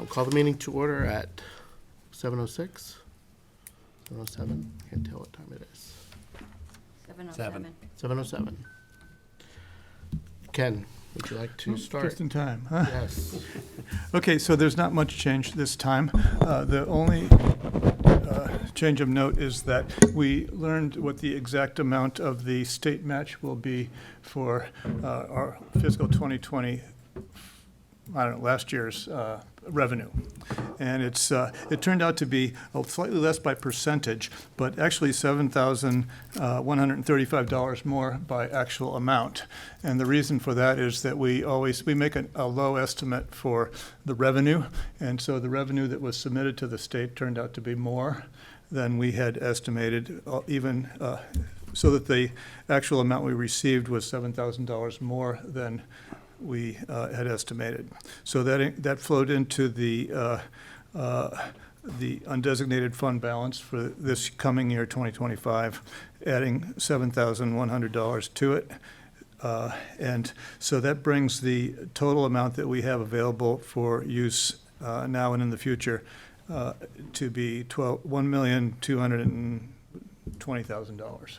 Call the meeting to order at 7:06, 7:07, can't tell what time it is. 7:07. 7:07. Ken, would you like to start? Just in time, huh? Yes. Okay, so there's not much change this time. The only change of note is that we learned what the exact amount of the state match will be for our fiscal 2020, last year's revenue. And it turned out to be slightly less by percentage, but actually $7,135 more by actual amount. And the reason for that is that we make a low estimate for the revenue. And so the revenue that was submitted to the state turned out to be more than we had estimated, even so that the actual amount we received was $7,000 more than we had estimated. So that flowed into the undesignated fund balance for this coming year, 2025, adding $7,100 to it. And so that brings the total amount that we have available for use now and in the future to be $1,220,000.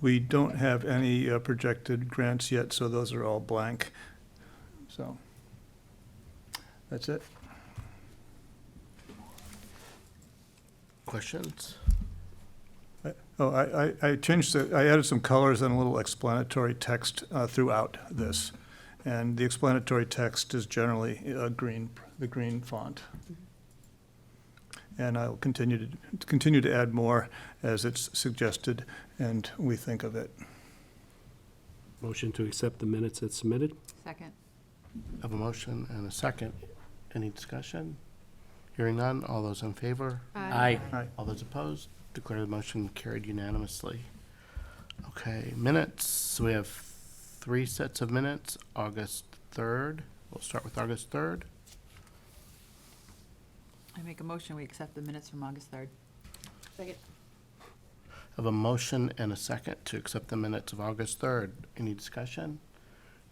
We don't have any projected grants yet, so those are all blank. So that's it. Questions? I changed I added some colors and a little explanatory text throughout this. And the explanatory text is generally the green font. And I'll continue to add more as it's suggested and we think of it. Motion to accept the minutes as submitted? Second. I have a motion and a second. Any discussion? Hearing none, all those in favor? Aye. Aye. All those opposed? Declare the motion carried unanimously. Okay, minutes. So we have 3 sets of minutes, August 3rd. We'll start with August 3rd. I make a motion, we accept the minutes from August 3rd. Second. I have a motion and a second to accept the minutes of August 3rd. Any discussion?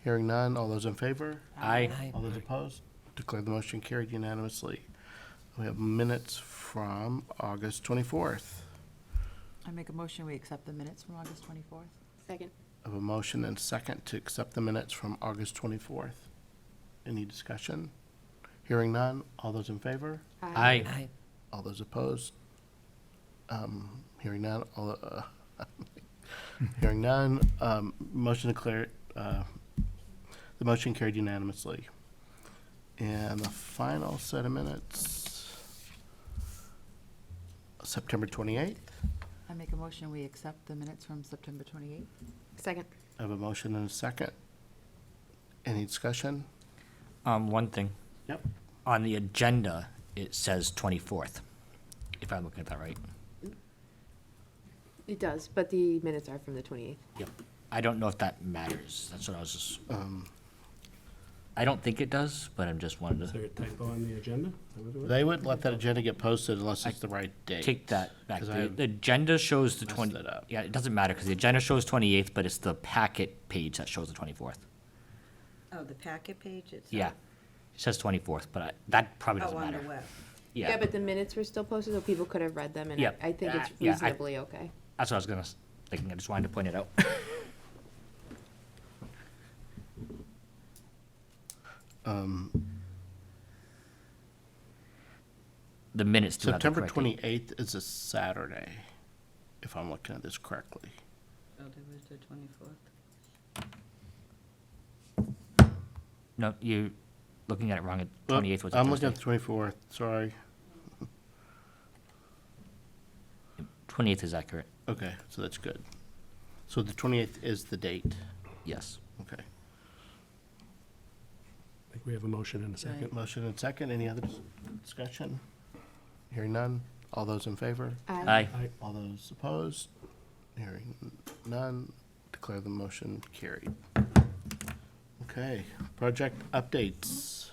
Hearing none, all those in favor? Aye. All those opposed? Declare the motion carried unanimously. We have minutes from August 24th. I make a motion, we accept the minutes from August 24th. Second. I have a motion and a second to accept the minutes from August 24th. Any discussion? Hearing none, all those in favor? Aye. All those opposed? Hearing none, hearing none, motion declared, the motion carried unanimously. And the final set of minutes, September 28th. I make a motion, we accept the minutes from September 28th. Second. I have a motion and a second. Any discussion? One thing. Yep. On the agenda, it says 24th, if I'm looking at that right. It does, but the minutes are from the 28th. Yep. I don't know if that matters. That's what I was just, I don't think it does, but I'm just wanted Is to there a typo on the agenda? They wouldn't let that agenda get posted unless it's the right date. take that back. 'Cause I The agenda shows the messed 20. it up. Yeah, it doesn't matter because the agenda shows 28th, but it's the packet page that shows the 24th. Oh, the packet page itself? Yeah. It says 24th, but that probably Oh, doesn't on matter. the web. Yeah, but the minutes were still posted, so people could have read them, and Yep. I think it's Yeah, reasonably okay. That's what I was gonna think. I just wanted to point it out. The minutes do have the September correct date. 28th is a Saturday, if I'm looking at this correctly. Oh, there was the 24th. No, you're looking at it wrong. Well, 28th was a I'm looking at Thursday. the 24th, sorry. 28th is accurate. Okay, so that's good. So the 28th is the date, Yes. okay. I think we have a motion and a second. Motion and second, any other discussion? Hearing none, all those in favor? Aye. All those opposed? Hearing none, declare the motion carried. Okay, project updates.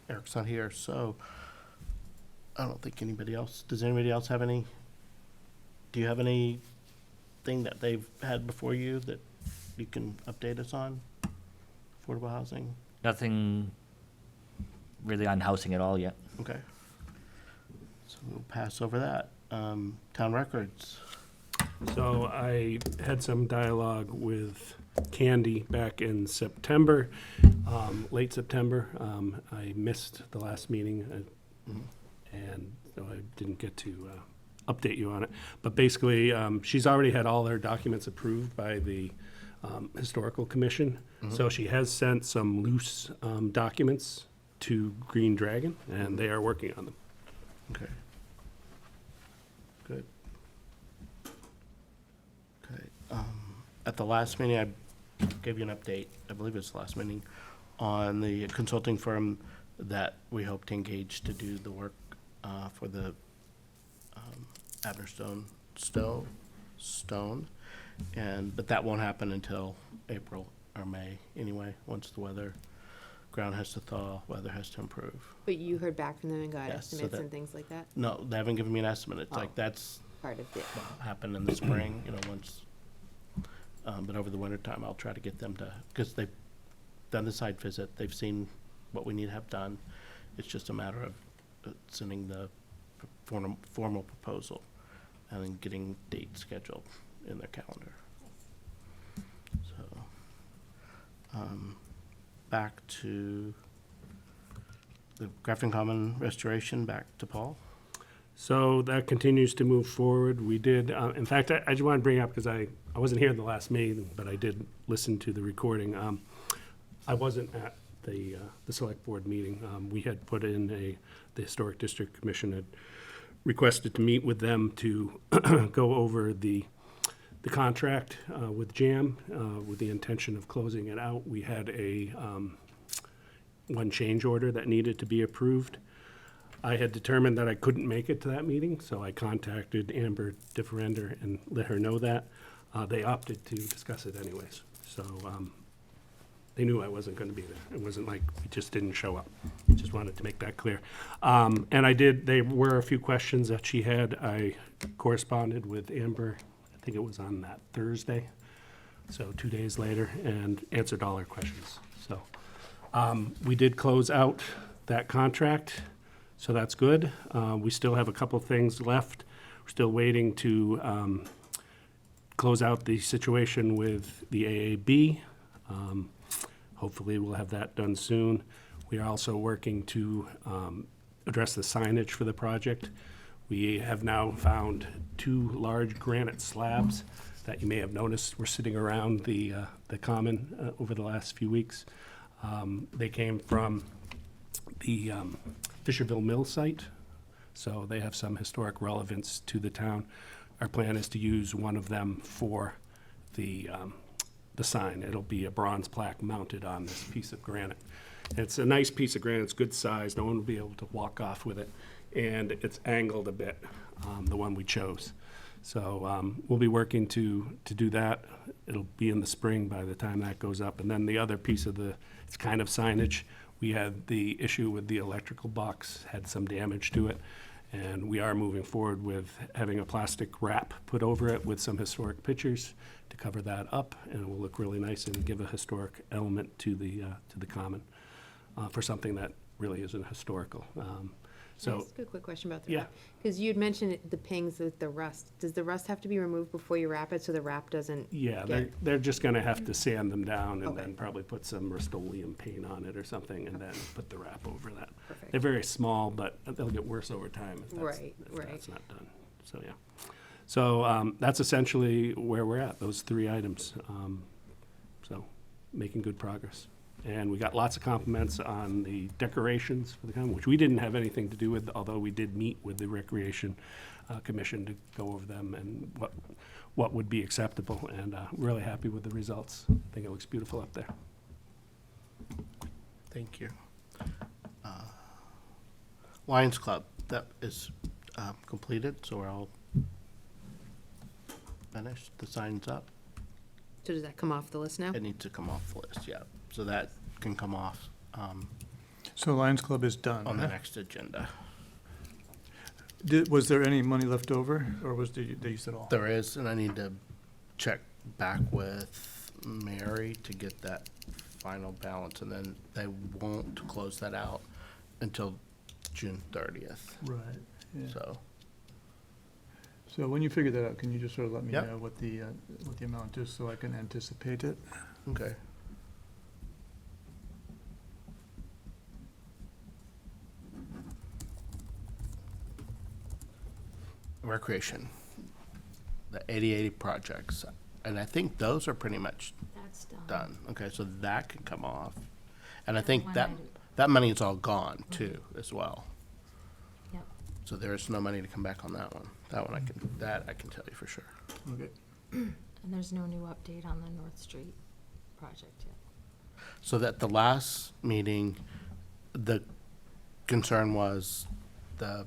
Eric's not here, so I don't think anybody else, does anybody else have any? Do you have anything that they've had before you that you can update us on? affordable housing? Nothing really on housing at all yet. Okay. So we'll pass over that. Town records. So I had some dialogue with Candy back in September, late September. I missed the last meeting, and so I didn't get to update you on it. But basically, she's already had all her documents approved by the Historical Commission. So she has sent some loose documents to Green Dragon, and they are working on them. Okay. Good. Okay. At the last meeting, I gave you an update, I believe it was the last meeting, on the consulting firm that we hope to engage to do the work for the Abner Stone. But that won't happen until April or May anyway, once the ground has to thaw, weather has to improve. But you heard back from them and got Yes, so estimates that- and things like that? No, they haven't given me an estimate. It's Oh. like that's Part of it. happen in the spring, once, but over the winter time, I'll try to get them to, because they've done the site visit, they've seen what we need to have done. It's just a matter of sending the formal proposal and then getting dates scheduled in their calendar. So, back to the Grafton Common restoration, back to Paul. So that continues to move forward. We did, in fact, I just want to bring up, because I wasn't here in the last meeting, but I did listen to the recording. I wasn't at the select board meeting. We had put in the Historic District Commission had requested to meet with them to go over the contract with JAM with the intention of closing it out. We had one change order that needed to be approved. I had determined that I couldn't make it to that meeting, so I contacted Amber Differender and let her know that. They opted to discuss it anyways, so they knew I wasn't going to be there. It wasn't like we just didn't show up. Just wanted to make that clear. And I did, there were a few questions that she had. I corresponded with Amber, I think it was on that Thursday, so 2 days later, and answered all her questions. So we did close out that contract. So that's good. We still have a couple things left. We're still waiting to close out the situation with the AAB. Hopefully, we'll have that done soon. We are also working to address the signage for the project. We have now found 2 large granite slabs that you may have noticed were sitting around the common over the last few weeks. They came from the Fisherville Mill site, so they have some historic relevance to the town. Our plan is to use one of them for the sign. It'll be a bronze plaque mounted on this piece of granite. It's a nice piece of granite, it's good size, no one will be able to walk off with it, and it's angled a bit, the one we chose. So we'll be working to do that. It'll be in the spring by the time that goes up. And then the other piece of it's kind of signage. We had the issue with the electrical box, had some damage to it, and we are moving forward with having a plastic wrap put over it with some historic pictures to cover that up, and it will look really nice and give a historic element to the common for something that really isn't historical. Can I ask a quick question about the Yeah. wrap? Because you had mentioned the pings with the rust. Does the rust have to be removed before you wrap it so the wrap doesn't? Yeah, get- they're just gonna have to sand them down and Okay. then probably put some Rust-Oleum paint on it or something, and then put the wrap over that. Perfect. They're very small, but they'll get worse over time if Right, if right. that's not done. So, yeah. So, that's essentially where we're at, those 3 items. So, making good progress. And we got lots of compliments on the decorations for the common, which we didn't have anything to do with, although we did meet with the Recreation Commission to go over them and what would be acceptable, and really happy with the results. I think it looks beautiful up there. Thank you. Lions Club, that is completed, so we're all finished. The sign's up. So does that come off the list now? It needs to come off the list, yeah. So that can come off So Lions Club is done. on the huh? next agenda. Was there any money left over, or they used it all? There is, and I need to check back with Mary to get that final balance, and then they won't close that out until June 30th, Right, yeah. so. So when you figure that out, can you just sort of let me Yep. know what the amount is so I can anticipate it? Okay. Recreation, the 80/80 projects, and I think those are pretty much That's done. Okay, so that can come off. And I think One that, item. that money is all gone too, as well. Yep. So there's no money to come back on that one. That one I can tell you for sure. Okay. And there's no new update on the North Street project yet. So that the last meeting, the concern was the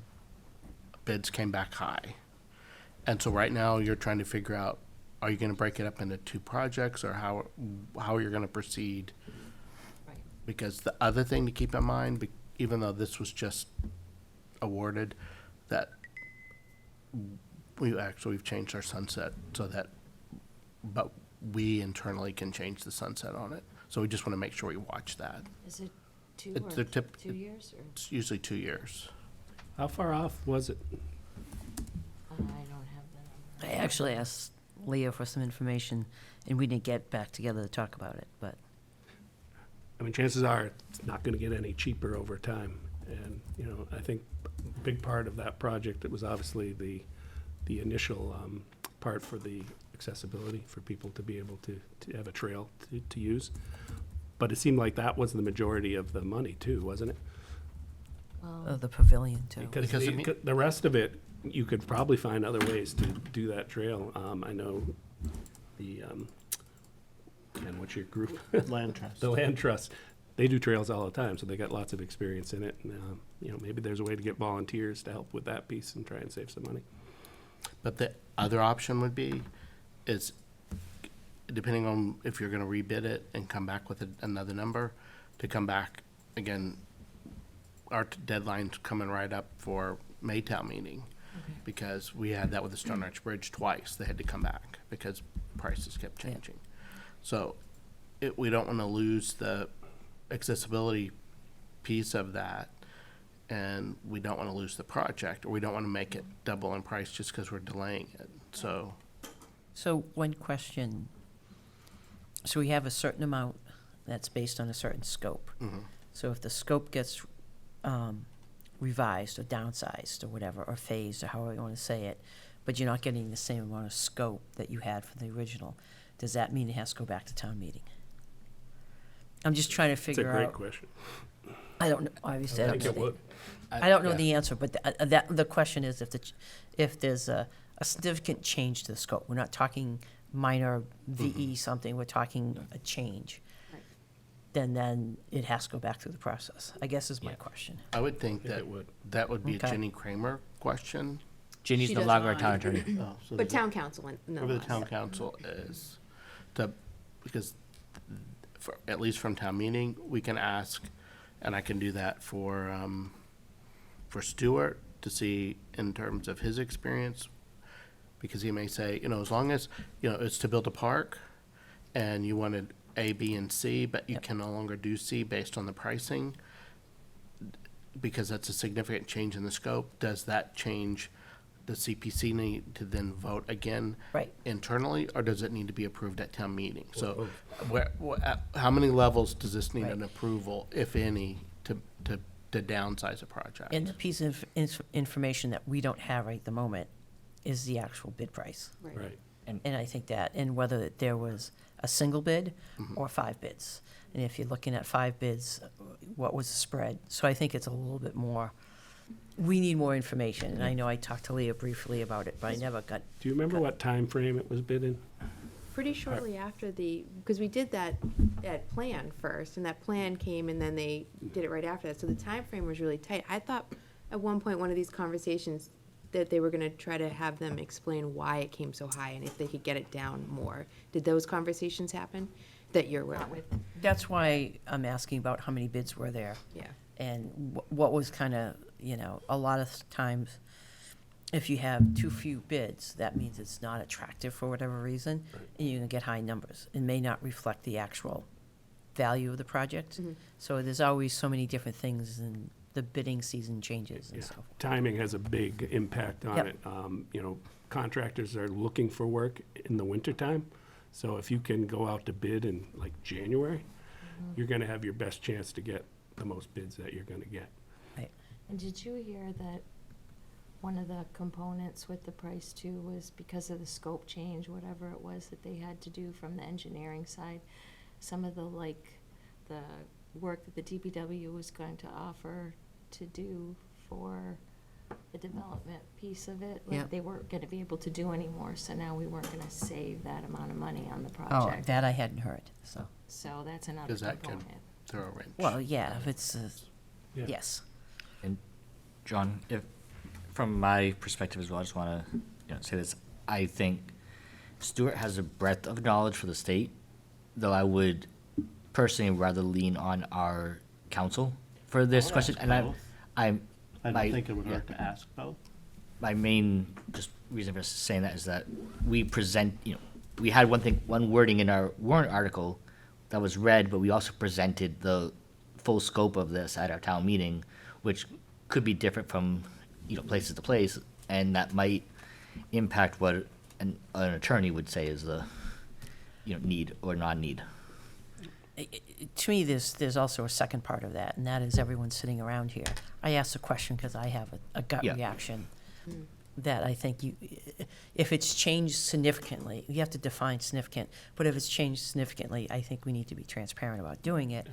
bids came back high. And so right now, you're trying to figure out, are you gonna break it up into two projects, or how you're gonna proceed? Right. Because the other thing to keep in mind, even though this was just awarded, that we've changed our sunset so that, but we internally can change the sunset on it. So we just wanna make sure we watch that. Is it two It's or the tip- 2 years or? It's usually 2 years. How far off was it? I don't have that. I actually asked Leah for some information, and we didn't get back together to talk about it, but I mean, chances are it's not gonna get any cheaper over time. And, you know, I think a big part of that project, it was obviously the initial part for the accessibility, for people to be able to have a trail to use. But it seemed like that was the majority of the money too, wasn't it? Well, the pavilion too. Because Because it the rest of it, you could probably find other ways to do that trail. I know the, Ken, what's your group? Land trust. The Land Trust, they do trails all the time, so they got lots of experience in it. And, you know, maybe there's a way to get volunteers to help with that piece and try and save some money. But the other option would be, is depending on if you're gonna rebid it and come back with another number, to come back, again, our deadline's coming right up for Maytown meeting. Because we had that with the Stone Arch Bridge twice, they had to come back because prices kept changing. So, we don't wanna lose the accessibility piece of that, and we don't wanna lose the project, or we don't wanna make it double in price just because we're delaying it, so. So one question. So we have a certain amount that's based on a certain scope. So if the scope gets revised or downsized or whatever, or phased, or however you want to say it, but you're not getting the same amount of scope that you had for the original, does that mean it has to go back to town meeting? I'm just trying to It's a figure great out. question. I don't know, obviously, I I don't think know. it would. I don't know Yeah. the answer, but the question is if there's a significant change to the scope. We're not talking minor VE something, we're talking a change. Right. Then it has to go back through the process, I guess is my Yeah. question. I would think think that it would. that would be a Okay. Jenny Kramer question. Ginny's She no does longer a not. town attorney. So But the- town council, Whoever the nonetheless. town council is, because for, at least from town meeting, we can ask, and I can do that for Stuart to see in terms of his experience, because he may say, you know, as long as, you know, it's to build a park and you wanted A, B, and C, but you Yep. can no longer do C based on the pricing, because that's a significant change in the scope, does that change, does CPC need to then vote again Right. internally, or does it need to be approved at town meeting? So, both. how many levels does this need Right. an approval, if any, to downsize a project? And the piece of information that we don't have right at the moment is the actual bid price. Right. And I think that, and whether there was a single bid or 5 bids. And if you're looking at 5 bids, what was the spread? So I think it's a little bit more, we need more information. And I know I talked to Leah briefly about it, but I never got, Do you remember what time frame it was bid in? Pretty shortly after because we did that plan first, and that plan came, and then they did it right after that, so the time frame was really tight. I thought at one point, one of these conversations, that they were gonna try to have them explain why it came so high, and if they could get it down more. Did those conversations happen, that you're aware of? that's why I'm asking about how many bids were there. Yeah. And what was kind of, a lot of times, if you have too few bids, that means it's not attractive for whatever reason, and you can get high numbers. It may not reflect the actual value of the project. Mhm. So there's always so many different things, and the bidding season changes and Yeah. so. Timing has a big impact on Yep. it. You know, contractors are looking for work in the wintertime. So if you can go out to bid in like January, you're gonna have your best chance to get the most bids that you're gonna get. And did you hear that one of the components with the price too was because of the scope change, whatever it was that they had to do from the engineering side? Some of the work that the DPW was going to offer to do for the development piece of it, Yeah. like they weren't gonna be able to do anymore, so now we weren't gonna save that amount of money on the Oh, project. that I hadn't heard, so. So that's another Because that can component. throw a wrench. Well, yeah, if it's, Yeah. yes. And John, if, from my perspective as well, I just want to, say this. I think Stuart has a breadth of knowledge for the state, though I would personally rather lean on our council for this I'll question. ask And both. I'm, I my- don't think it would hurt yeah. to ask both. my main just reason for saying that is that we present, we had one wording in our warrant article that was read, but we also presented the full scope of this at our town meeting, which could be different from, places to place, and that might impact what an attorney would say is the, need or non-need. To me, there's also a second part of that, and that is everyone sitting around here. I asked the question because I have a gut Yeah. reaction that I think if it's changed significantly, you have to define significant, but if it's changed significantly, I think we need to be transparent about doing it.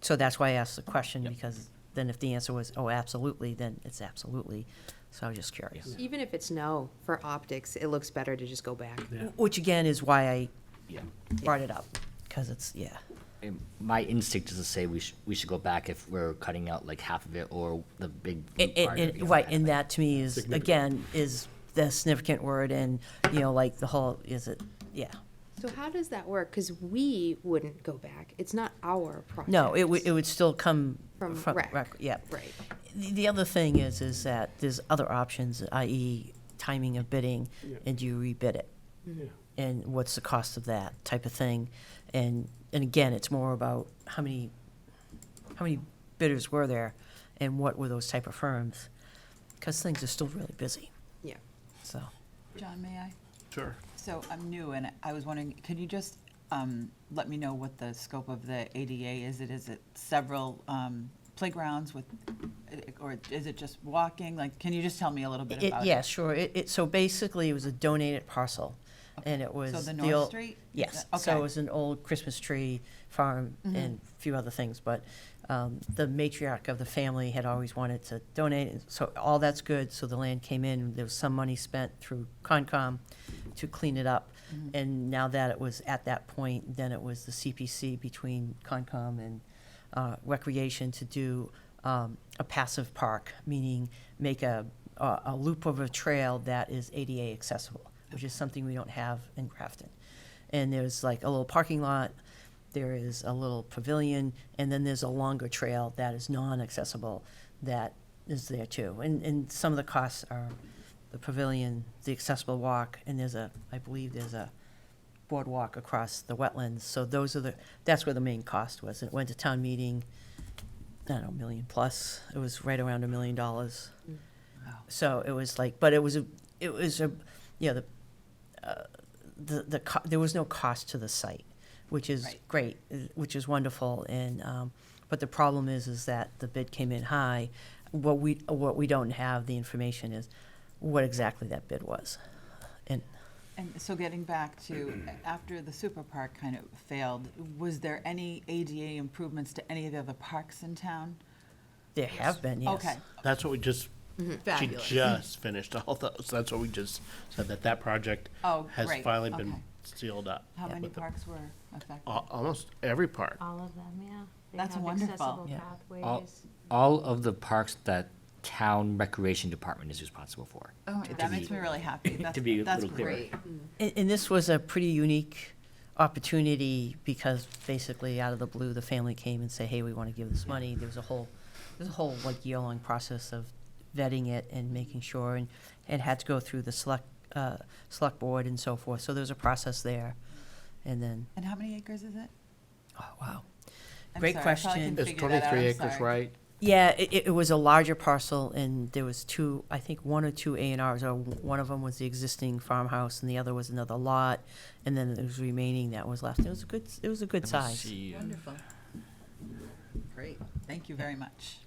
So that's why I asked the question, because then if the answer was, oh, absolutely, then it's absolutely. So I was just curious. Even if it's no, for optics, it looks better to just go back. Yeah. Which again is why I Yeah. brought it up, because it's, yeah. And my instinct is to say we should go back if we're cutting out like half of it or the big. part of it, Right, and that to me is, Significant. again, is the significant word, and, like the whole, yeah. So how does that work? Because we wouldn't go back. It's not our project. No, it would still come From from rec. yeah. Right. The other thing is that there's other options, i.e. timing of bidding, Yeah. and do you rebid it? Yeah. And what's the cost of that type of thing? And again, it's more about how many bidders were there, and what were those type of firms? Because things are still really busy, Yeah. so. John, may I? Sure. So I'm new, and I was wondering, could you just let me know what the scope of the ADA is? Is it several playgrounds with, or is it just walking? Like, can you just tell me a little bit about it? Yeah, sure. So basically, it was a donated parcel, and it was. So the old- North Street? Yes, Okay. so it was an old Christmas tree farm and a few other things, but the matriarch of the family had always wanted to donate, and so all that's good, so the land came in, there was some money spent through Concom to clean it up, and now that it was at that point, then it was the CPC between Concom and Recreation to do a passive park, meaning make a loop of a trail that is ADA accessible, which is something we don't have in Grafton. And there's like a little parking lot, there is a little pavilion, and then there's a longer trail that is non-accessible that is there too. And some of the costs are the pavilion, the accessible walk, and I believe there's a boardwalk across the wetlands. So that's where the main cost was. It went to town meeting, I don't know, $1 million plus. It was right around $1 million. So it was like, but there was no cost to the site, which is Right. great, which is wonderful. And, but the problem is that the bid came in high. What we don't have the information is what exactly that bid was. And And so getting back to, after the super park kind of failed, was there any ADA improvements to any of the other parks in town? there have been, yes. Okay, That's what we just, she Fabulous. just finished all those. That's what we just said, that project Oh, has great. finally been Okay. sealed up. how many with the- parks were affected? Almost every park. All of them, yeah. They That's have wonderful. accessible Yeah. pathways. All of the parks that town recreation department is responsible for. Oh, that makes me really happy. To be a That's little clearer. great. And this was a pretty unique opportunity because basically out of the blue, the family came and said, hey, we want to give this money. There's a whole like year-long process of vetting it and making sure, and it had to go through the select board and so forth. So there's a process there. And then, And how many acres is it? oh, wow. I'm Great sorry, I probably question. can It's figure that out, 23 I'm acres, sorry. right? Yeah, it was a larger parcel, and there was two, I think, one or two A and Rs, or one of them was the existing farmhouse, and the other was another lot, and then there was remaining that was left. It was a good size. Wonderful. Great, thank you very much.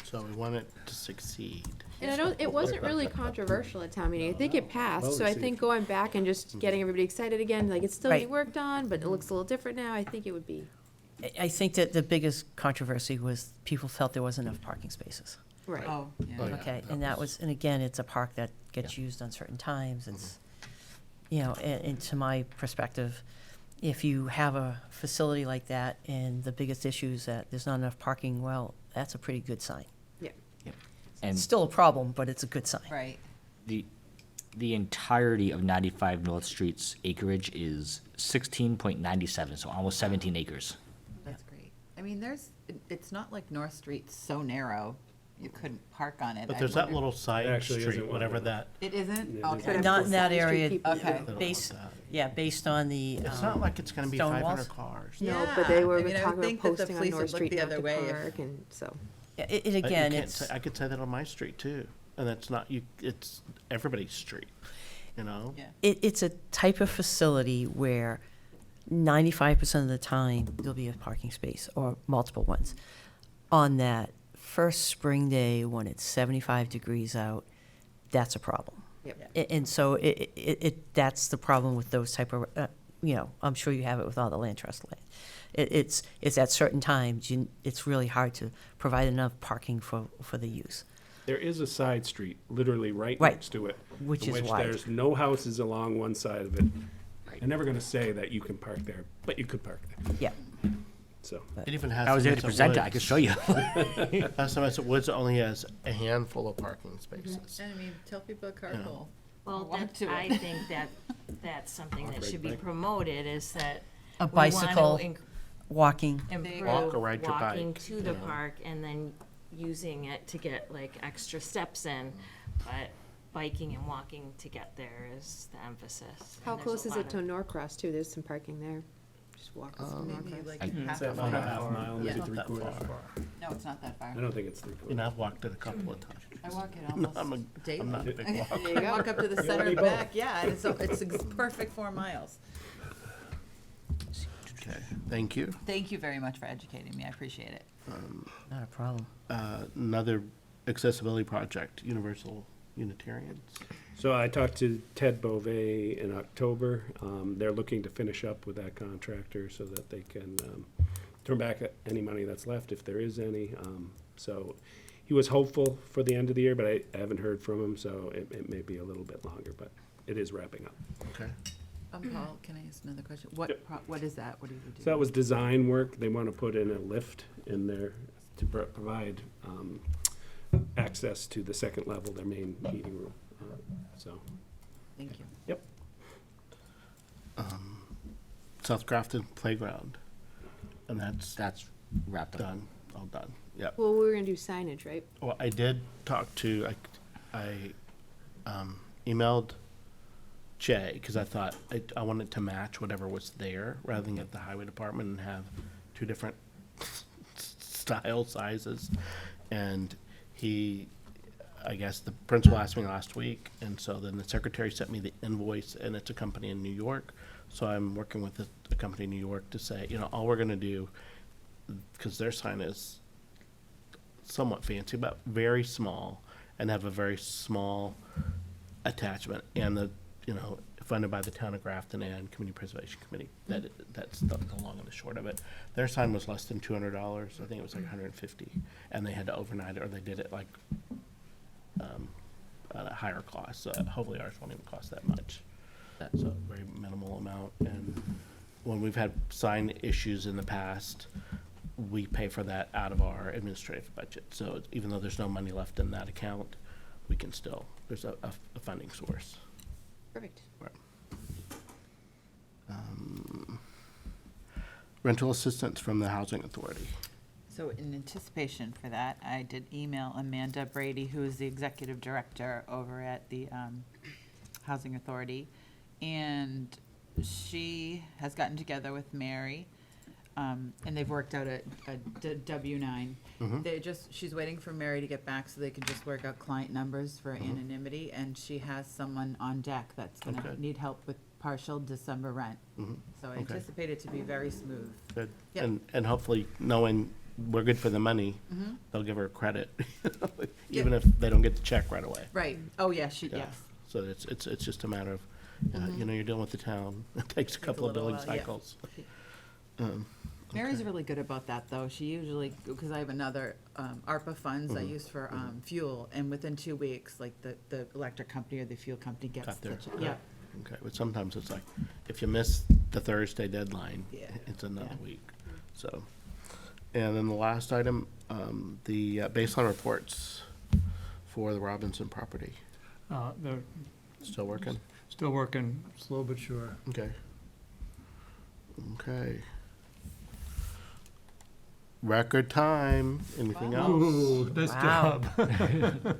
So we want it to succeed. And I don't, it wasn't really controversial at town meeting. I think it passed, Well so I received. think going back and just getting everybody excited again, like it's still being Right. worked on, but it looks a little different now, I think it would be, I think that the biggest controversy was people felt there wasn't enough parking spaces. right. Oh, yeah. Oh, yeah. Okay, and that was, and again, it's a park that gets used on certain times, it's, you know, and to my perspective, if you have a facility like that and the biggest issue is that there's not enough parking, well, that's a pretty good sign. And It's still a problem, but it's a good sign. Right, the entirety of 95 North Street's acreage is 16.97, so almost 17 acres. that's great. I mean, it's not like North Street's so narrow, you couldn't park on it. But I there's that wonder- little side actually isn't street, one whatever of them. that. It isn't? Yeah, Okay. Not in that Side street area, people Okay. They don't want based, that. yeah, based on the. It's not like it's gonna be stone 500 walls. cars. No, but they Yeah, were I mean, I would talking about think that the posting on police would North look Street the not other to way if- park, and so. It But you again, can't it's, say- I could say that on my street too, and that's not, it's everybody's street, you know? Yeah. it's a type of facility where 95% of the time, there'll be a parking space or multiple ones. On that first spring day when it's 75 degrees out, that's a problem. Yep. And so that's the problem with those type of, you know, I'm sure you have it with all the land trust land. It's at certain times, it's really hard to provide enough parking for the use. There is a side street, literally right Right. next to it. Which in is wide. there's no houses along one side of it. I'm never gonna say that you can park there, but you could park there, Yeah. so. It even has. I was some there to at present it, I Woods. could show you. Sometimes at Woods only has a handful of parking spaces. And I mean, tell people a carpool. Well, Walk to I it. think that's something that Walk should be right by. promoted, is that A we want bicycle, to walking. improve Walk or ride your walking bike, to the you know. park and then using it to get like extra steps in, but biking and walking to get there is the emphasis. How And there's close a is lot it to of- Norcross too? There's some parking there. Just walk us from Maybe Norcross. like I- half Is that a about a mile. half mile, maybe Yeah. Not three that quarters? far. No, it's not that far. I don't think it's three You quarters. know, I've walked it a couple of times. I walk it I'm not almost daily. a big I walker. walk up to the center only and both. back, yeah, and it's a perfect 4 miles. Okay, thank you. Thank you very much for educating me, I appreciate it. Not a problem. Another accessibility project, Universal Unitarians. So I talked to Ted Bove in October. They're looking to finish up with that contractor so that they can turn back any money that's left, if there is any. So he was hopeful for the end of the year, but I haven't heard from him, so it may be a little bit longer, but it is wrapping up. Okay. Paul, can I ask another question? Yep. What is that? What do you do? So that was design work. They want to put in a lift in there to provide access to the second level, their main meeting room. So, Thank you. yep. South Grafton Playground, and that's That's wrapped up. done, all done, yep. Well, we were gonna do signage, right? Well, I did talk to, I emailed Jay, because I thought I wanted to match whatever was there, rather than get the highway department and have two different style sizes. And he, I guess the principal asked me last week, and so then the secretary sent me the invoice, and it's a company in New York. So I'm working with a company in New York to say, you know, all we're gonna do, because their sign is somewhat fancy, but very small, and have a very small attachment, and funded by the town of Grafton and Community Preservation Committee. That's the long and the short of it. Their sign was less than $200. I think it was like $150, and they had to overnight it, or they did it like at a higher cost. So hopefully ours won't even cost that much. That's a very minimal amount. And when we've had sign issues in the past, we pay for that out of our administrative budget. So even though there's no money left in that account, we can still, there's a funding source. Perfect. Rental assistance from the Housing Authority. So in anticipation for that, I did email Amanda Brady, who is the executive director over at the Housing Authority. And she has gotten together with Mary and they've worked out a W-9. She's waiting for Mary to get back so they can just work out client numbers for anonymity, and she has someone on deck that's gonna Okay. need help with partial December rent. So I Okay. anticipate it to be very smooth. Good. Yep. And hopefully, knowing we're good for the money, they'll give her credit, even Yeah. if they don't get the check right away. Right, oh, yeah, Yeah. yes. So it's just a matter of, you know, you're dealing with the town. It takes a couple of little billing while, yeah. cycles. Mary's really good about that, though. She usually, because I have another ARPA funds I use for fuel, and within 2 weeks, like, the electric company or the fuel company gets Got there. such a, yeah. Okay, but sometimes it's like, if you miss the Thursday deadline, Yeah. it's another Yeah. week, so. And then the last item, the baseline reports for the Robinson property. They're Still working? still working, slow but sure. Okay. Okay. Record time. Anything else? Ooh, nice Wow. job.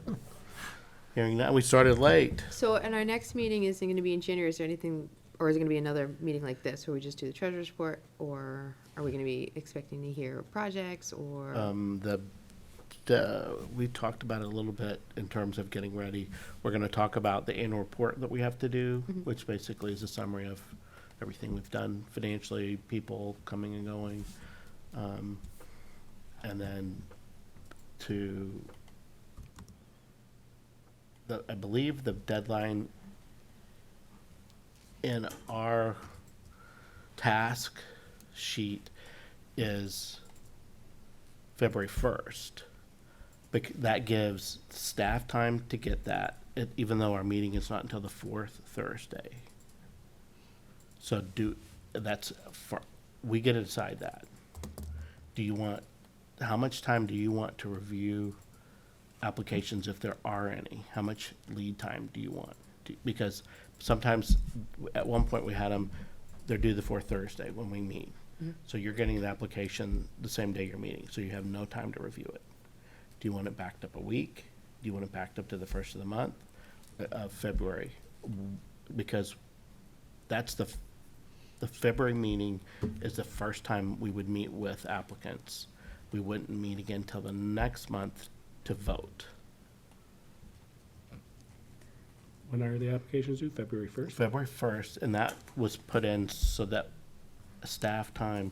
Hearing that, we started late. So, and our next meeting isn't gonna be in January, is there anything, or is it gonna be another meeting like this, where we just do the treasurer's report, or are we gonna be expecting to hear projects, or? We talked about it a little bit in terms of getting ready. We're gonna talk about the annual report that we have to do, which basically is a summary of everything we've done financially, people coming and going. And then I believe the deadline in our task sheet is February 1st. That gives staff time to get that, even though our meeting is not until the 4th Thursday. So we get to decide that. How much time do you want to review applications if there are any? How much lead time do you want? Because sometimes, at one point, we had them, they're due the 4th Thursday when we meet. So you're getting the application the same day you're meeting, so you have no time to review it. Do you want it backed up a week? Do you want it backed up to the 1st of the month, of February? Because that's the February meeting is the first time we would meet with applicants. We wouldn't meet again till the next month to vote. When are the applications due? February 1st? February 1st, and that was put in so that staff time,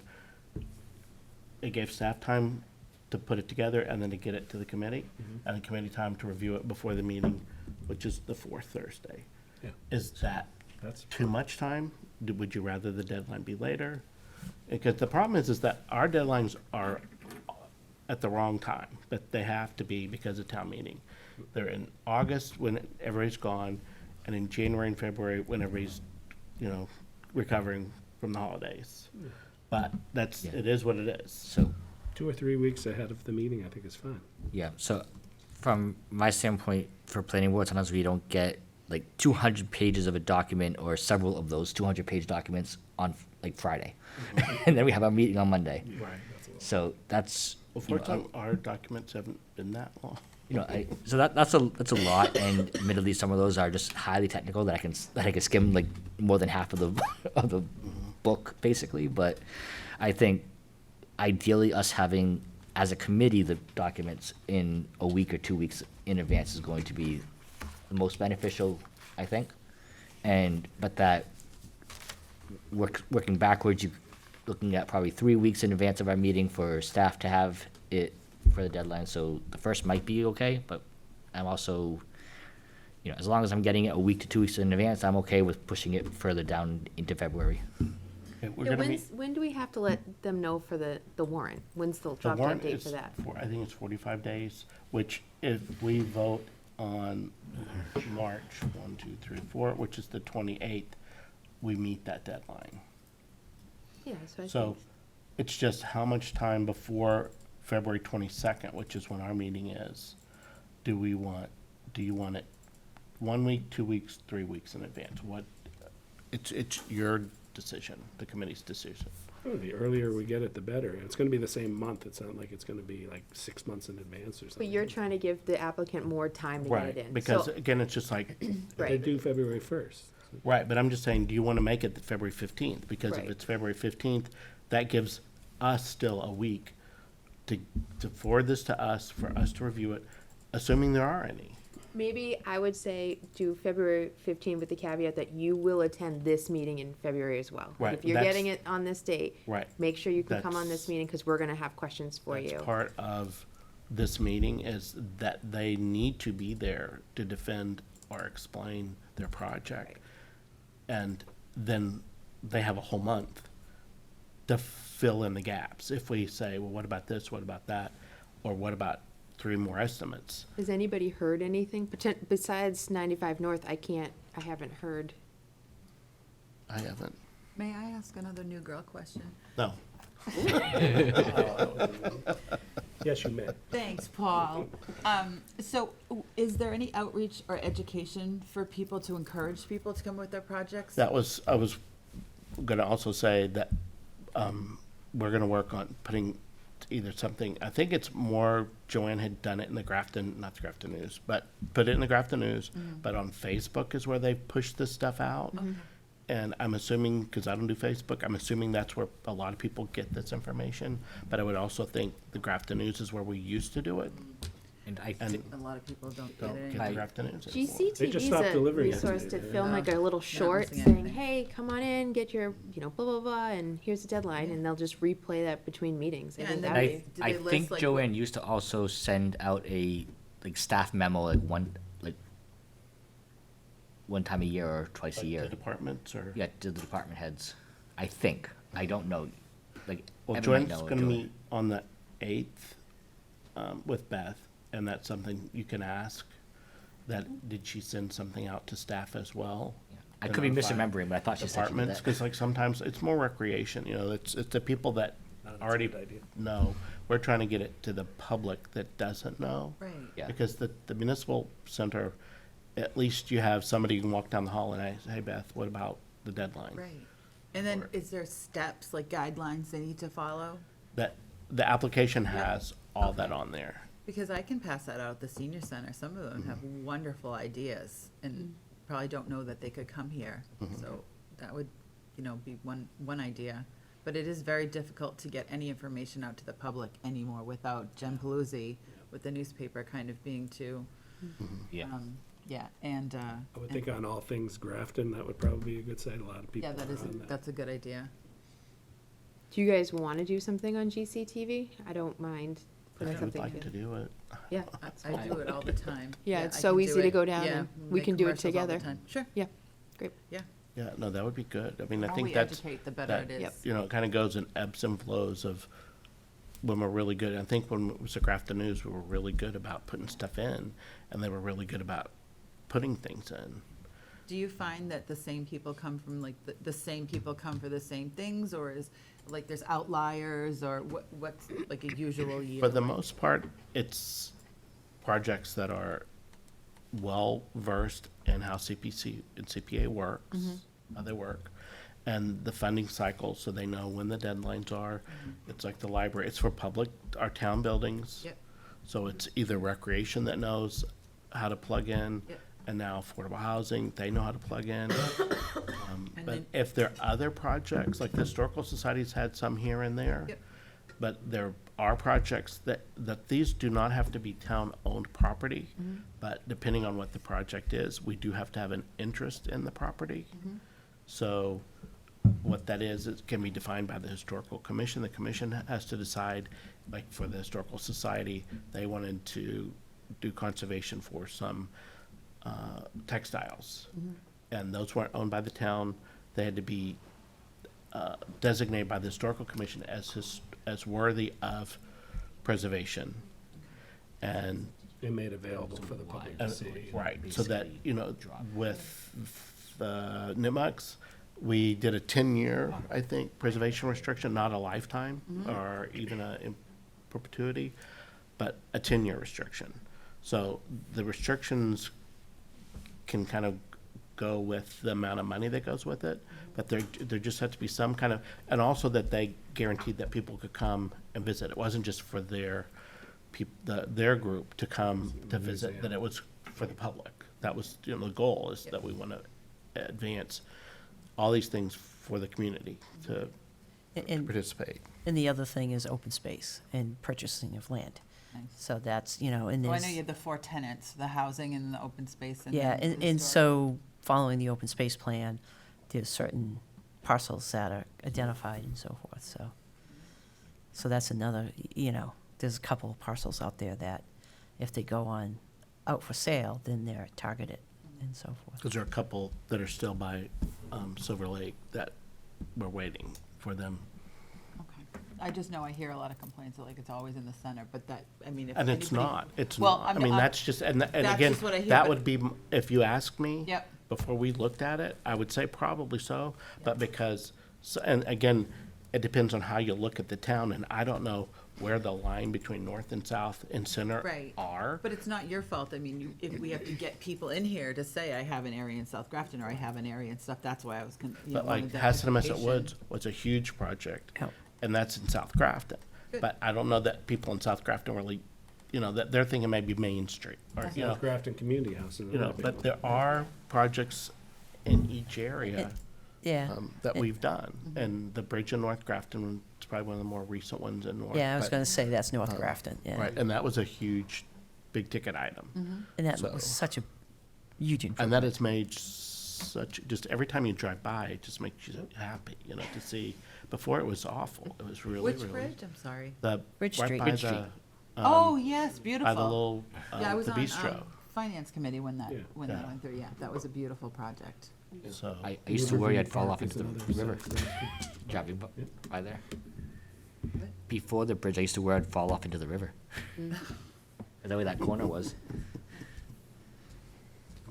it gave staff time to put it together and then to get it to the committee, and the committee time to review it before the meeting, which is the 4th Thursday. Yeah. Is that That's too much time? Would you rather the deadline be later? Because the problem is that our deadlines are at the wrong time, but they have to be because of town meeting. They're in August when everybody's gone, and in January and February when everybody's, recovering from the holidays. But it is what it is. So, 2 or 3 weeks ahead of the meeting, I think is fine. yeah, so from my standpoint, for planning board, sometimes we don't get like 200 pages of a document or several of those 200-page documents on like Friday. And then we have our meeting on Monday. Right. So that's, Well, fortunately, our documents haven't been that long. so that's a lot, and admittedly, some of those are just highly technical that I can skim like more than half of the of the book basically. But I think ideally, us having as a committee the documents in a week or 2 weeks in advance is going to be the most beneficial, I think. But that working backwards, you looking at probably 3 weeks in advance of our meeting for staff to have it for the deadline. So the first might be okay, but I'm also, as long as I'm getting it a week to 2 weeks in advance, I'm okay with pushing it further down into February. Okay, we're Yeah, gonna meet. when do we have to let them know for the warrant? When's the The drop dead warrant date is for that? I think it's 45 days, which if we vote on March 1, 2, 3, 4, which is the 28th, we meet that deadline. Yeah, so I So think, it's just how much time before February 22nd, which is when our meeting is, do you want it 1 week, 2 weeks, 3 weeks in advance? It's your decision, the committee's decision. Oh, the earlier we get it, the better. It's gonna be the same month. It's not like it's gonna be like 6 months in advance or but something. you're trying to give the applicant more time to get it in. Because So- again, it's just like, They Right. do February 1st. right, but I'm just saying, do you want to make it February 15th? Because if Right. it's February 15th, that gives us still a week to forward this to us, for us to review it, assuming there are any. Maybe I would say do February 15 with the caveat that you will attend this meeting in February as well. Right, If you're that's- getting it on this date, Right. make sure you can come on this That's- meeting because we're gonna have questions for you. That's part of this meeting, is that they need to be there to defend or explain their project. And then they have a whole month to fill in the gaps. If we say, well, what about this, what about that, or what about 3 more estimates? Has anybody heard anything? Besides 95 North, I haven't heard. I haven't, May I ask another new girl question? no. Yes, you may. Thanks, Paul. So is there any outreach or education for people to encourage people to come with their projects? I was gonna also say that, we're gonna work on putting either something, I think it's more, Joanne had done it in the Grafton, not the Grafton News, but put it in the Grafton News, but on Facebook is where they push this stuff out. And I'm assuming, because I don't do Facebook, I'm assuming that's where a lot of people get this information. But I would also think the Grafton News is where we used to do it. And I And think, A lot of people don't get don't it get the anymore. Grafton News anymore. They GCTV just is stopped a delivering it resource to to you. film like a little short missing saying, anything. hey, come on in, get your, blah, blah, blah, and here's the deadline, and they'll just replay that between meetings. I Yeah, think and that then would I, be- do I they list, think like, Joanne used to also send out a, staff memo, one time a year or twice a Like year. the departments or? Yeah, to the department heads. I think. I don't know. Well, Evan might Joanne's know, gonna Joanne. meet on the 8th, with Beth, and that's something you can ask. That, did she send something out to staff as well? I to could be notify misremembering, but I thought she said she did Departments, that. because like sometimes it's more recreation, it's the people that That's a already good idea. know. We're trying to get it to the public that doesn't know. Right. Yeah. Because the municipal center, at least you have somebody you can walk down the hall and say, hey Beth, what about the deadline? Right. And then Or- is there steps, like guidelines they need to follow? That, the application has all that on there. Because I can pass that out at the senior center. Some of them have wonderful ideas and probably don't know that they could come here. So that would, be one idea. But it is very difficult to get any information out to the public anymore without Jen Paluzzi with the newspaper kind of being too, Yeah. yeah, and, I would think on all things Grafton, that would probably be a good site. A lot of people yeah, are on that. that's a good idea. Do you guys want to do something on GCTV? I don't mind If putting you would something like to in. do it. Yeah, I do it all the time. Yeah, it's I so can easy do to it. go down Yeah, and we make can do it commercials all the together. time. Sure, yeah, great. yeah. Yeah, no, that would be good. I mean, I The more think we that's. educate, the better that, it Yep. is. It kind of goes in ebbs and flows of when we're really good. I think when it was the Grafton News, we were really good about putting stuff in, and they were really good about putting things in. Do you find that the same people come from, like, the same people come for the same things, or is, like, there's outliers, or what's, like, a usual year? For the like? most part, it's projects that are well-versed in how CPC and CPA works, how they work, and the funding cycle, so they know when the deadlines are. It's like the library, it's for our town buildings. Yep. So it's either recreation that knows how to plug in, Yep. and now affordable housing, they know how to plug in. And But then- if there are other projects, like the Historical Society's had some here and there. Yep. But there are projects that these do not have to be town-owned property. But depending on what the project is, we do have to have an interest in the property. So what that is, it can be defined by the Historical Commission. The commission has to decide, like for the Historical Society, they wanted to do conservation for some textiles. And those weren't owned by the town. They had to be designated by the Historical Commission as worthy of preservation. And And made available for the public to see. right, so that, with the Nipmucks, we did a 10-year, I think, preservation restriction, not a lifetime, or even a in perpetuity, but a 10-year restriction. So the restrictions can kind of go with the amount of money that goes with it, but there just had to be some kind of, and also that they guaranteed that people could come and visit. It wasn't just for their their group to come to visit, that it was for the public. That was, the goal is that we want to advance all these things for the community to, And, participate. and the other thing is open space and purchasing of land. Nice. So that's, you know, and Well, I there's. know you had the 4 tenants, the housing and the open space and. Yeah, then and historic. so, following the open space plan, there's certain parcels that are identified and so forth, so. So that's another, you know, there's a couple of parcels out there that if they go on, out for sale, then they're targeted and so forth. Because there are a couple that are still by Silver Lake that we're waiting for them. Okay. I just know I hear a lot of complaints that like it's always in the center, but that, I mean, if. And it's anybody- not, it's Well, not. I I'm- mean, I'm- that's just, and That's again, just what I hear, that but- would be, if you ask me. Yep. Before we looked at it, I would say probably so, but because, and again, it depends on how you look at the town, and I don't know where the line between north and south and center Right. are. But it's not your fault. I mean, if we have to get people in here to say, I have an area in South Grafton, or I have an area and stuff, that's why I was, But like wanted that Hassanemet information. Woods was a huge project, Yep. and that's in South Grafton. Good. But I don't know that people in South Grafton really, you know, that they're thinking maybe Main Street, or, you know, South Grafton Community House is you know, another big but one. there are projects in each area Yeah, that we've done. And the bridge in North Grafton is probably one of the more recent ones in North. yeah, I was but- gonna say that's North Grafton, yeah. Right, and that was a huge, big ticket item. And that So- was such a huge And improvement. that has made such, just every time you drive by, it just makes you happy, you know, to see. Before it was awful. It was really, Which really. bridge? I'm sorry. The, Bridge right Street. by Bridge the, Street. Oh, yes, by beautiful. the little, Yeah, I was the on, bistro. Finance Committee when that, Yeah. when that Yeah. went through, yeah, that was a beautiful project. So, I used to worry I'd Riverview fall Park off into is the another river, site. driving by there. Before the bridge, I used to worry I'd fall off into the river. That way that corner was.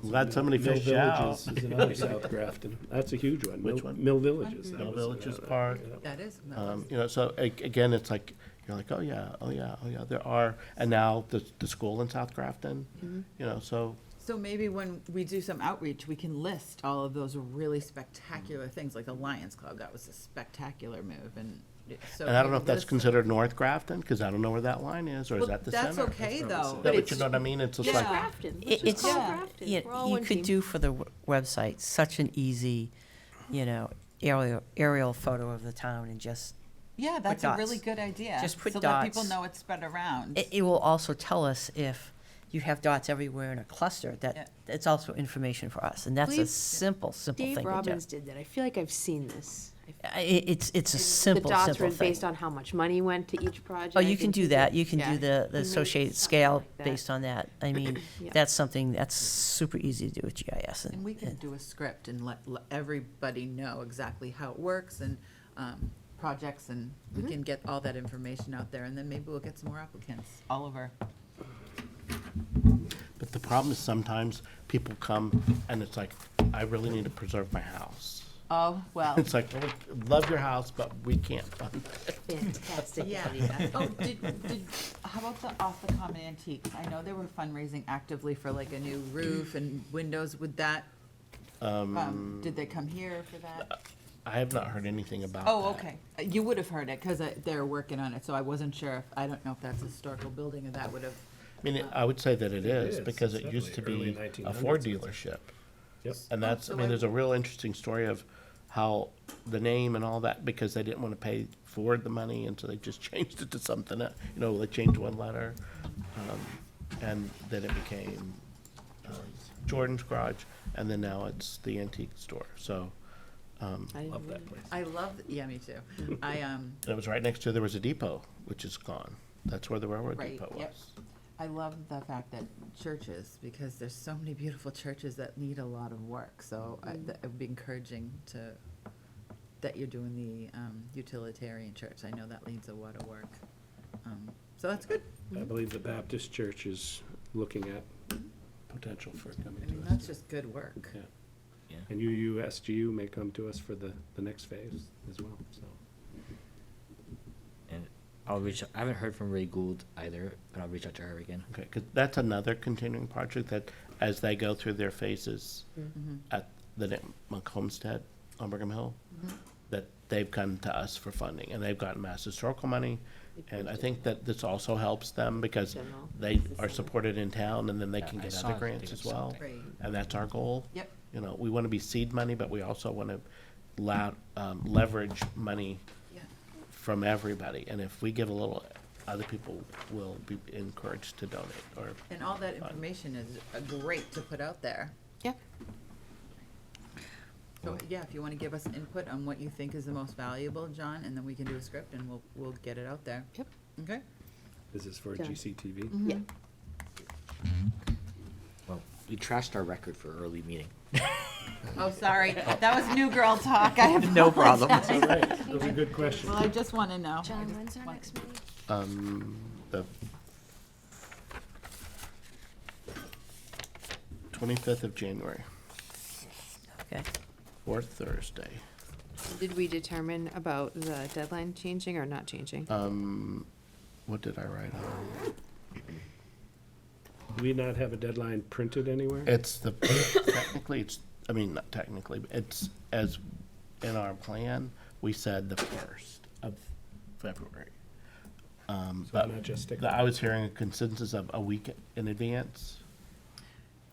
I'm glad somebody Mill fished out. Villages is another South Grafton. That's a huge one. Which Mill- one? Mill Villages. that Mill was, Villages Park. yeah. That is. You know, so again, it's like, you're like, oh yeah, oh yeah, oh yeah, there are. And now the school in South Grafton, you know, so So maybe when we do some outreach, we can list all of those really spectacular things, like the Lions Club, that was a spectacular move, and so. and I don't know if maybe that's list- considered North Grafton, because I don't know where that line is, or is Well, that the that's center? okay, though. Yeah, But but it's, you know what I mean? It's just Yeah. like, Grafton. It's, Grafton. yeah, We're all you one could team. do for the website, such an easy, you know, aerial photo of the town and just, yeah, that's a dots. really good idea. Just put So that people dots. know it's spread around. it will also tell us if you have dots everywhere in a cluster, Yeah. that, it's also information for us, and that's a Please, simple thing Dave to do. Robbins did that. I feel like I've seen this. It's a simple, The dots simple were thing. based on how much money went to each project. Oh, you can and do people- that, you can yeah. do the Maybe associated something scale like that. based on that. I mean, Yeah. that's something, that's super easy to do with GIS. And we can do a script and let everybody know exactly how it works and projects, and we can get all that information out there, and then maybe we'll get some more applicants all over. but the problem is sometimes people come and it's like, I really need to preserve my house. Oh, well, It's like, well, we love your house, but we can't fund it. Fantastic yeah. idea. Oh, how about the Off the Common Antiques? I know they were fundraising actively for like a new roof and windows. Would that, did they come here for that? I have not heard anything about that. Oh, okay. You would have heard it, because they're working on it, so I wasn't sure if, I don't know if that's a historical building, or that would have. I mean, I would say that it is, is. because It's it used to definitely be early a 1900s. Ford dealership. Yep. And that's, I so mean, I- there's a real interesting story of how the name and all that, because they didn't want to pay Ford the money, and so they just changed it to something, you know, they changed one letter. And then it became Jordan's Garage, and then now it's the antique store, so. I didn't Love that really- place. I love, yeah, me too. And it was right next to, there was a depot, which is gone. That's where the railroad Right, depot yep. was. I love the fact that churches, because there's so many beautiful churches that need a lot of work, so it would be encouraging to, that you're doing the utilitarian church. I know that needs a lot of work. So that's good. I believe the Baptist Church is looking at potential for coming I mean, to us. that's just good work. Yeah. Yeah. And UUSGU may come to us for the next phase as well, so. And I'll reach, I haven't heard from Ray Gould either, but I'll reach out to her again. Okay, because that's another continuing project that, as they go through their phases at the Monk Homestead on Brigham Hill, that they've come to us for funding, and they've gotten Mass Historical money. And I think that this also helps them, because General. they are supported in town, and then they Yeah, can I get saw other it. grants They as got well. something. Great. And that's our goal. Yep. You know, we want to be seed money, but we also want to leverage money Yeah. from everybody, and if we give a little, other people will be encouraged to donate, or, And all that information is great to put out there. Yeah. So, yeah, if you want to give us input on what you think is the most valuable, John, and then we can do a script and we'll get it out there. Yep. Okay? This is for Done. GCTV? Yeah. Well, we trashed our record for early meeting. Oh, sorry, that was new girl talk. I have No problem. All right, that was a good question. Well, I just want to know. I John, just when's our want- next meeting? the 25th of January, Okay. fourth Thursday. Did we determine about the deadline changing or not changing? What did I write on? Do we not have a deadline printed anywhere? It's technically, I mean, not technically, but it's, as in our plan, we said the 1st of February. So But not just stick. I was hearing a consensus of a week in advance.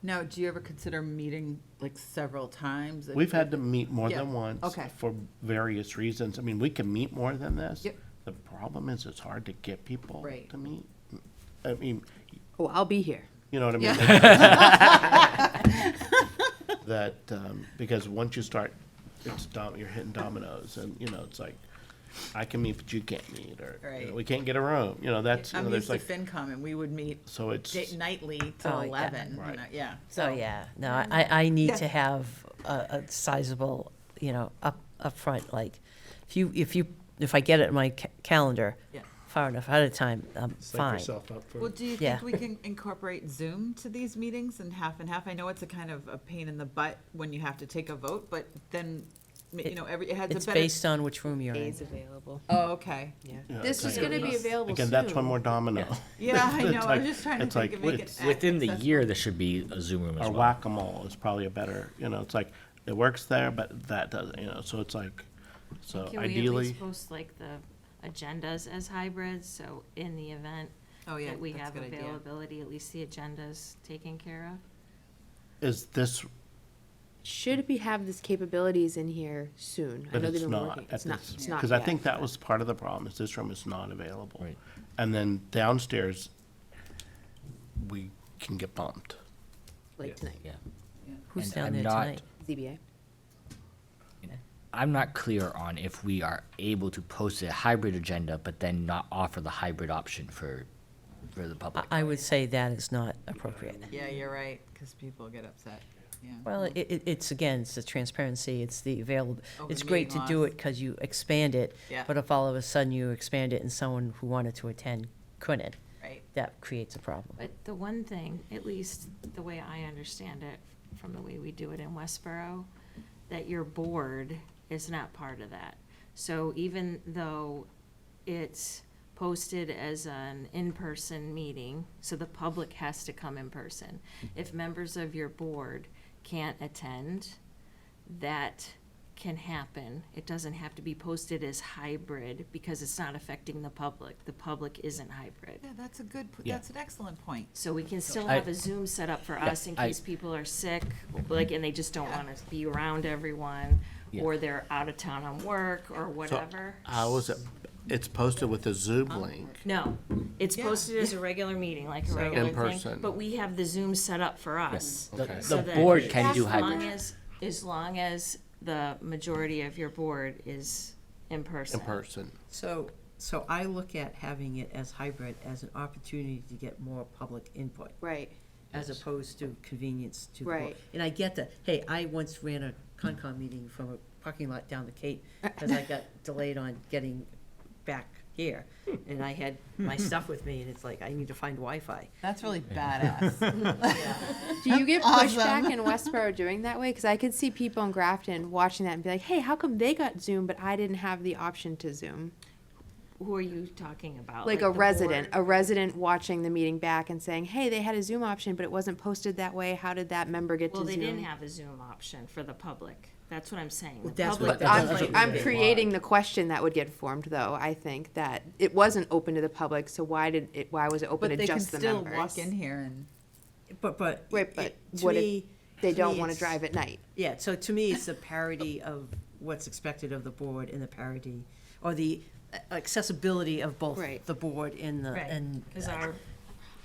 Now, do you ever consider meeting like several times? We've had to meet more Yeah, than once. okay. For various reasons. I mean, we can meet more than this. Yep. The problem is it's hard to get people Right. to meet. I mean, Oh, I'll be here. you know what I mean? That, because once you start, you're hitting dominoes, and, you know, it's like, I can meet, but you can't meet, or, you know, Right. we can't get a room, you know, that's, you know, I'm there's used to like, FinCom and we would meet so it's, nightly till Oh, yeah. 11, you Right. know, yeah. So, yeah, no, I need Yeah. to have a sizable, you know, up front, like, if I get it in my calendar Yeah. far enough ahead of time, I'm Psych fine. yourself up for Well, it. do you Yeah. think we can incorporate Zoom to these meetings and half? I know it's a kind of a pain in the butt when you have to take a vote, but then, you know, it has a It's better. based on which room you're in. Days available. Oh, okay. Yeah. Yeah, This it's is like- gonna be available soon. again, that's one more domino. Yeah, I know, It's I'm like- just trying to it's think like of making it. Within the accessible. year, there should be a Zoom room as Or well. whack-a-mole is probably a better, you know, it's like, it works there, but that doesn't, you know, so it's like, so Can we at ideally, least post like the agendas as hybrids, so in the event Oh, yeah, that we that's a have good idea. availability, at least the agenda's taken care of? is this, Should we have this capabilities in here soon? I but know it's they've been not. working. at It's not, this- it's not Because I yet, think that but- was part of the problem, is this room is not available. Right. And then downstairs, we can get bumped. Like Yes. tonight, Yeah. Who's And down I'm there not- tonight? ZBA. I'm not clear on if we are able to post a hybrid agenda, but then not offer the hybrid option for the public. I would say that is not appropriate. Yeah, you're right, because people get upset, yeah. Well, it's, again, it's the transparency, it's the available, Open it's great to meeting do laws. it because you expand it. Yeah. But if all of a sudden you expand it and someone who wanted to attend couldn't, Right. that creates a problem. But the one thing, at least the way I understand it, from the way we do it in Westboro, that your board is not part of that. So even though it's posted as an in-person meeting, so the public has to come in person, if members of your board can't attend, that can happen. It doesn't have to be posted as hybrid because it's not affecting the public. The public isn't hybrid. Yeah, that's a good, Yeah. that's an excellent point. So we can still I- have a Zoom set up for us in I- case people are sick, like, and they just don't wanna be around everyone, Yeah. or they're out of town on work, or whatever. How is it, it's posted with a Zoom link. No, it's Yeah. posted as a regular meeting, like a So- regular In thing, person. but we have the Zoom set up for us. The, Okay. so the that board can do as hybrid. long as long as the majority of your board is in person. In person. So I look at having it as hybrid as an opportunity to get more public input, Right. as opposed to convenience to the board. Right. And I get that, hey, I once ran a Concom meeting from a parking lot down the Cape, because I got delayed on getting back here, and I had my stuff with me, and it's like, I need to find Wi-Fi. That's really badass. Do you get Awesome. pushback in Westboro doing that way? Because I could see people in Grafton watching that and be like, hey, how come they got Zoom, but I didn't have the option to Zoom? Who are you talking about? Like the a resident, board? a resident watching the meeting back and saying, hey, they had a Zoom option, but it wasn't posted that way. How did that member get Well, to they Zoom? didn't have a Zoom option for the public. That's what I'm saying. The That's public what- doesn't that's like what- I'm it. creating the question that would get formed, though. I think that it wasn't open to the public, so why was it open But to they can just the still members? walk in here and, But Right, but to what if me- They to don't me, want to it's- drive at night. Yeah, so to me, it's the parity of what's expected of the board and the parity or the accessibility of both Right. the board and the, Right, and. because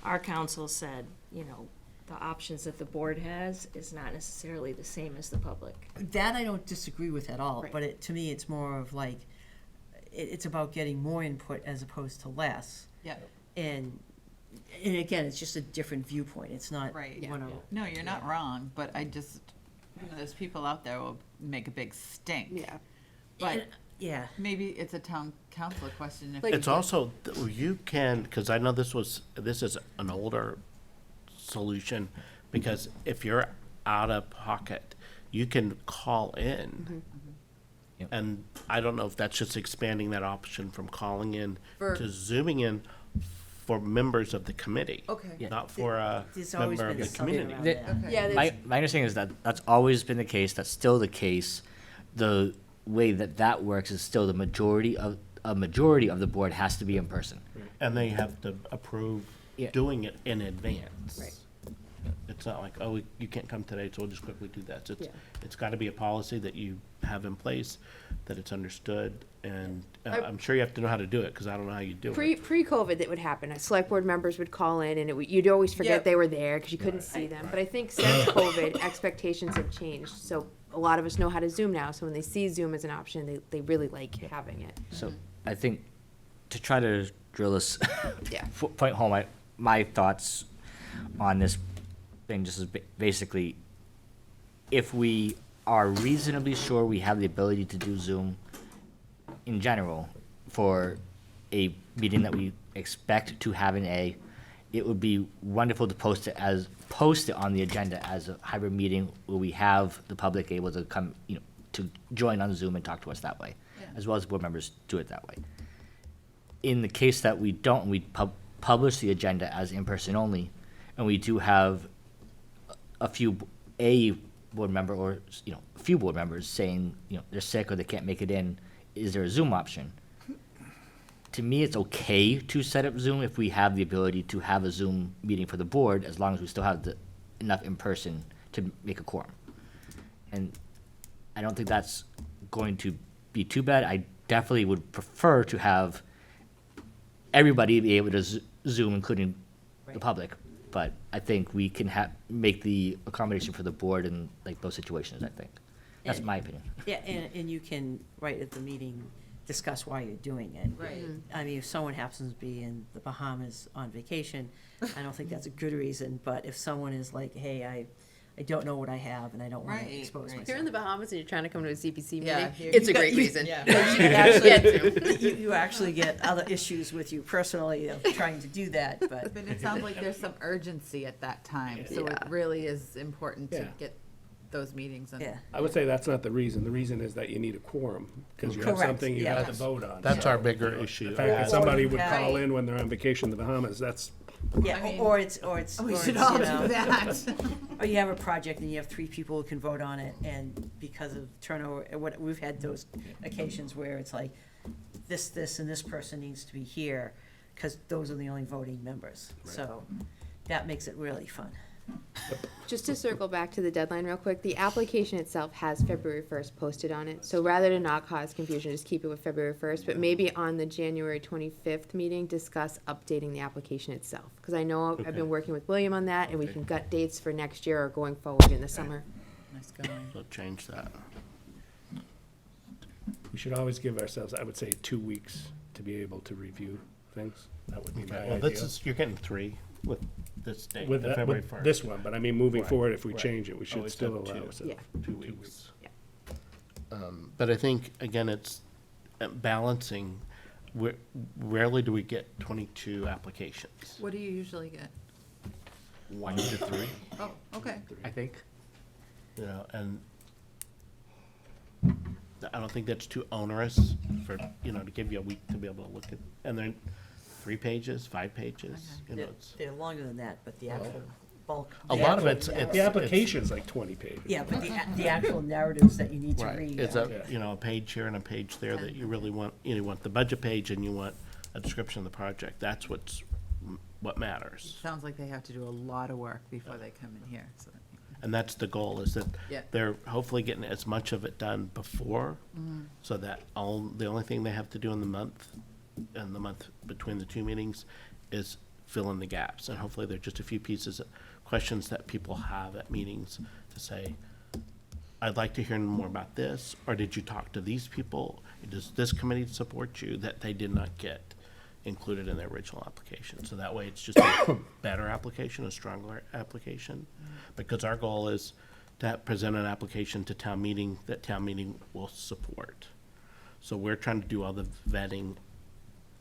our council said, you know, the options that the board has is not necessarily the same as the public. That I don't disagree with at all, Right. but it, to me, it's more of like, it's about getting more input as opposed to less. Yeah, And again, it's just a different viewpoint, it's not Right. one of. no, you're not wrong, but I just, you know, there's people out there who will make a big stink. Yeah. But Yeah, maybe it's a town council question if. Like- It's also, you can, because I know this is an older solution, because if you're out of pocket, you can call in. Yep. And I don't know if that's just expanding that option from calling in For- to zooming in for members of the committee. Okay. Yeah. Not for a there's always member of been the something community. around The- that. Yeah, My, my understanding is that that's always been the case, that's still the case. The way that that works is still a majority of the board has to be in person. And they have to approve Yeah. doing it in advance. Right. It's not like, oh, you can't come today, so we'll just quickly do that. Yeah. It's gotta be a policy that you have in place, that it's understood, and I- I'm sure you have to know how to do it, because I don't know how you do it. Pre-COVID, that would happen. Select board members would call in, and you'd always forget Yep. they were there because you couldn't see them. But I think since COVID, expectations have changed. So a lot of us know how to Zoom now. So when they see Zoom as an option, they really like having it. So I think to try to drill this Yeah. point home, my thoughts on this thing just is basically, if we are reasonably sure we have the ability to do Zoom in general for a meeting that we expect to have it would be wonderful to post it on the agenda as a hybrid meeting where we have the public able to come, to join on Zoom and talk to us that way, as well as board members do it that way. In the case that we don't, we publish the agenda as in-person only, and we do have a board member or, a few board members saying, they're sick or they can't make it in, is there a Zoom option? To me, it's okay to set up Zoom if we have the ability to have a Zoom meeting for the board, as long as we still have enough in-person to make a quorum. And I don't think that's going to be too bad. I definitely would prefer to have everybody be able to Zoom, including the public. But I think we can make the accommodation for the board in like those situations, I think. That's my opinion. Yeah, and you can, right at the meeting, discuss why you're doing it. Right. I mean, if someone happens to be in the Bahamas on vacation, I don't think that's a good reason, but if someone is like, hey, I don't know what I have and I don't want Right, to expose right. If you're in myself. the Bahamas and you're trying to come to a CPC Yeah, meeting, you- it's a you got- great you- reason. yeah. You actually get other issues with you personally of trying to do that, but. But it sounds like there's some urgency at that time, so it Yeah. really is important to Yeah. get those meetings. And Yeah. I would say that's not the reason. The reason is that you need a quorum, because you have Correct, something you yeah. have to vote on. That's So, our bigger issue. The fact that somebody would call Right. in when they're on vacation in the Bahamas, that's, Yeah, I mean, or it's, we or should it's, all you know, do that. or you have a project and you have 3 people who can vote on it, and because of turnover, and what, we've had those occasions where it's like, this, and this person needs to be here, because those are the only voting members. So that makes it really fun. Just to circle back to the deadline real quick, the application itself has February 1st posted on it. So rather than not cause confusion, just keep it with February 1st, but maybe on the January 25th meeting, discuss updating the application itself. Because I know I've been working with William on that, and we can gut dates for next year or going forward in the summer. Nice going. So change that. we should always give ourselves, I would say, 2 weeks to be able to review things. That would be my Well, idea. this is, you're getting 3 with this date, With that- February with 1st. this one, but I mean, moving Right, forward, if we right. change it, we Oh, should it's still at allow 2. ourselves Yeah. 2 weeks. Yeah. But I think, again, it's balancing. Rarely do we get 22 applications. What do you usually get? 1 to 3, Oh, okay. I think. and I don't think that's too onerous for, to give you a week to be able to look at, and then 3 pages, 5 pages, it's. They're longer than that, but the actual bulk. A lot of it's, The application's like 20 pages. Yeah, but the actual narratives that you need to Right, read. it's are- a page here and a page there that you really want, you want the budget page and you want a description of the project. That's what matters. Sounds like they have to do a lot of work before they come in here, so. And that's the goal, is that Yeah. they're hopefully getting as much of it done before, so that the only thing they have to do in the month between the two meetings is fill in the gaps. And hopefully there are just a few questions that people have at meetings to say, I'd like to hear more about this, or did you talk to these people? Does this committee support you, that they did not get included in their original application? So that way it's just a better application, a stronger application. Because our goal is to present an application to town meeting that town meeting will support. So we're trying to do all the vetting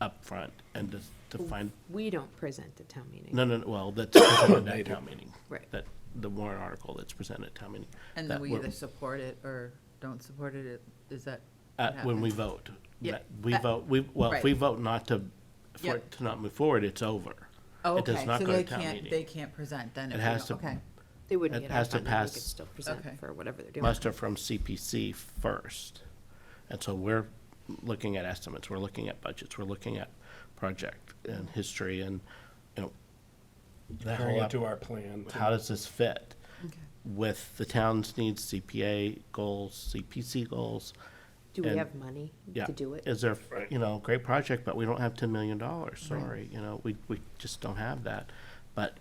up front and to find, We don't present at town meeting. no, well, that's presented at town meeting. Right. That, the warrant article that's presented at town meeting. And that then we we're- either support it or don't support it, is that? what When we happens? vote. Yeah. We vote, if we Right. vote not to, for Yep. it to not move forward, it's over. Oh, It does okay, not so go to they town can't, meeting. they can't present then It if we has don't- to- okay. They wouldn't It get has our to funding, we pass could still present Okay. for whatever they're doing. Muster from CPC first. And so we're looking at estimates, we're looking at budgets, we're looking at project and history and, you know, that Comparing whole it to our plan. how does this fit Okay. with the town's needs, CPA goals, CPC goals? Do we and- have money Yeah. to do it? Is there, great project, but we don't have $10 million, sorry, we just don't have that. But,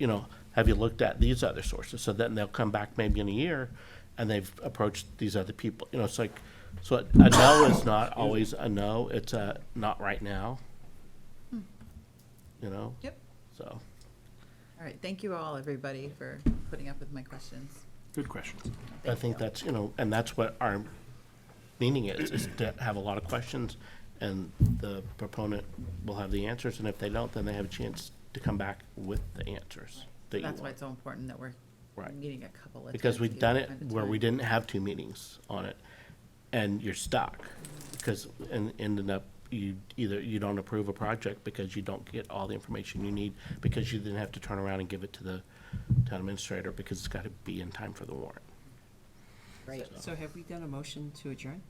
have you looked at these other sources? So then they'll come back maybe in a year and they've approached these other people, it's like, so a no is not always a no, it's a not right now. Yep. So, All right, thank you all, everybody, for putting up with my questions. Good questions. I think that's, and that's what our meaning is to have a lot of questions, and the proponent will have the answers, and if they don't, then they have a chance to come back with the answers that you That's why want. it's so important that we're Right. meeting a couple of times. Because we've to done get it kind of where we time. didn't have 2 meetings on it, and you're stuck, because, and ended up, you don't approve a project because you don't get all the information you need, because you then have to turn around and give it to the town administrator, because it's gotta be in time for the warrant. Right. So have we done a motion to adjourn?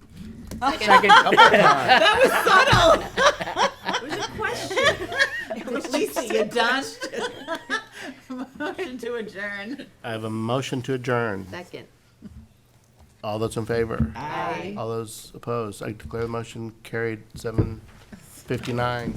Lisa, you done? Motion to adjourn. I have a motion to adjourn. Second. All those in favor? Aye. All those opposed? I declare the motion carried 7:59.